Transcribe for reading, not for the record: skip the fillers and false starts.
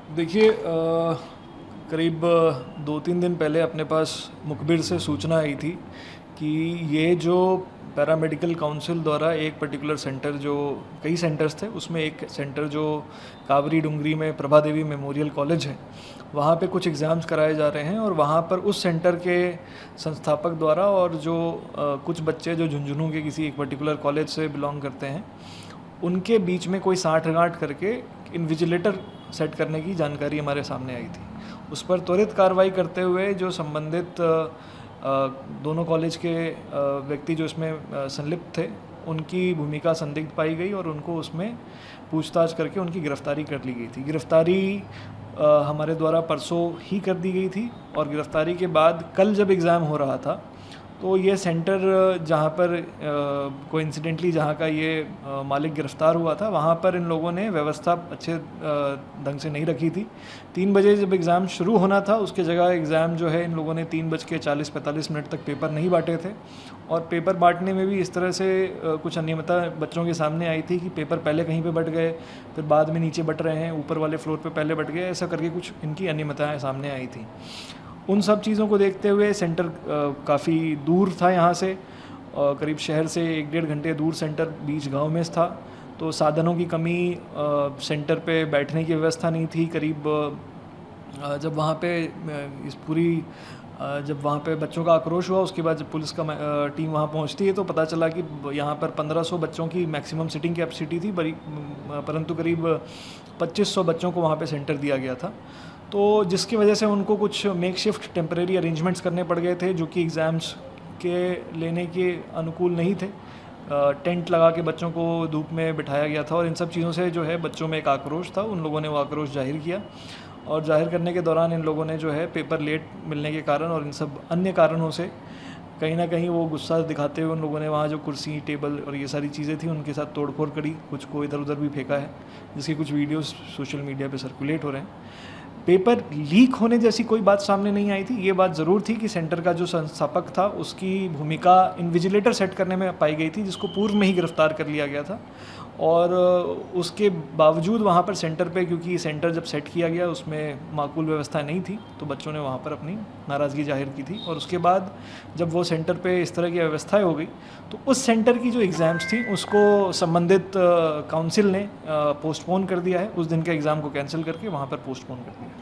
देखिए करीब 2-3 दिन पहले अपने पास मुखबिर से सूचना आई थी कि ये जो पैरामेडिकल काउंसिल द्वारा एक पर्टिकुलर सेंटर, जो कई सेंटर्स थे उसमें एक सेंटर जो कावरी डुंगरी में प्रभा देवी मेमोरियल कॉलेज है, वहाँ पे कुछ एग्ज़ाम्स कराए जा रहे हैं। और वहाँ पर उस सेंटर के संस्थापक द्वारा और जो कुछ बच्चे जो झुंझुनू के किसी एक पर्टिकुलर कॉलेज से बिलोंग करते हैं, उनके बीच में कोई साँठ-गाँठ करके इन्विजिलेटर सेट करने की जानकारी हमारे सामने आई थी। उस पर त्वरित कार्रवाई करते हुए जो संबंधित दोनों कॉलेज के व्यक्ति जो इसमें संलिप्त थे, उनकी भूमिका संदिग्ध पाई गई और उनको उसमें पूछताछ करके उनकी गिरफ्तारी कर ली गई थी। गिरफ्तारी हमारे द्वारा परसों ही कर दी गई थी और गिरफ्तारी के बाद कल जब एग्ज़ाम हो रहा था तो ये सेंटर जहाँ पर कोइंसिडेंटली जहाँ का ये मालिक गिरफ़्तार हुआ था, वहाँ पर इन लोगों ने व्यवस्था अच्छे ढंग से नहीं रखी थी। 3 बजे जब एग्ज़ाम शुरू होना था, उसके जगह एग्ज़ाम जो है इन लोगों ने 3:40-45 तक पेपर नहीं बांटे थे। और पेपर बांटने में भी इस तरह से कुछ अनियमितता बच्चों के सामने आई थी कि पेपर पहले कहीं पे बँट गए, फिर बाद में नीचे बँट रहे हैं, ऊपर वाले फ्लोर पे पहले बँट गए, ऐसा करके कुछ इनकी अनियमितताएँ सामने आई थी। उन सब चीज़ों को देखते हुए सेंटर काफ़ी दूर था यहाँ से, करीब शहर से 1-1.5 घंटे दूर सेंटर बीच गांव में था, तो साधनों की कमी, सेंटर पे बैठने की व्यवस्था नहीं थी। करीब जब वहाँ पे जब वहाँ पे बच्चों का आक्रोश हुआ, उसके बाद जब पुलिस का टीम वहाँ पहुँचती है तो पता चला कि यहाँ पर 1500 बच्चों की मैक्सिमम सिटिंग कैपेसिटी थी, परंतु करीब 2500 बच्चों को वहाँ पे सेंटर दिया गया था। तो जिसकी वजह से उनको कुछ मेकशिफ्ट टेम्परेरी अरेंजमेंट्स करने पड़ गए थे, जो कि एग्ज़ाम्स के लेने के अनुकूल नहीं थे। टेंट लगा के बच्चों को धूप में बिठाया गया था और इन सब चीज़ों से जो है बच्चों में एक आक्रोश था। उन लोगों ने वो आक्रोश जाहिर किया और जाहिर करने के दौरान इन लोगों ने जो है पेपर लेट मिलने के कारण और इन सब अन्य कारणों से कहीं ना कहीं वो गुस्सा दिखाते हुए उन लोगों ने वहाँ जो कुर्सी, टेबल और ये सारी चीज़ें थी उनके साथ तोड़फोड़ करी, कुछ को इधर उधर भी फेंका है, जिसके कुछ वीडियोस सोशल मीडिया पे सर्कुलेट हो रहे हैं। पेपर लीक होने जैसी कोई बात सामने नहीं आई थी। ये बात ज़रूर थी कि सेंटर का जो संस्थापक था उसकी भूमिका इन्विजिलेटर सेट करने में पाई गई थी, जिसको पूर्व में ही गिरफ्तार कर लिया गया था। और उसके बावजूद वहाँ पर सेंटर पे, क्योंकि सेंटर जब सेट किया गया उसमें माकूल व्यवस्था नहीं थी, तो बच्चों ने वहाँ पर अपनी नाराज़गी जाहिर की थी। और उसके बाद जब वो सेंटर पे इस तरह की व्यवस्थाएं हो गई तो उस सेंटर की जो एग्ज़ाम्स थी उसको संबंधित काउंसिल ने पोस्टपोन कर दिया है। उस दिन के एग्ज़ाम को कैंसिल करके वहाँ पर पोस्टपोन कर दिया।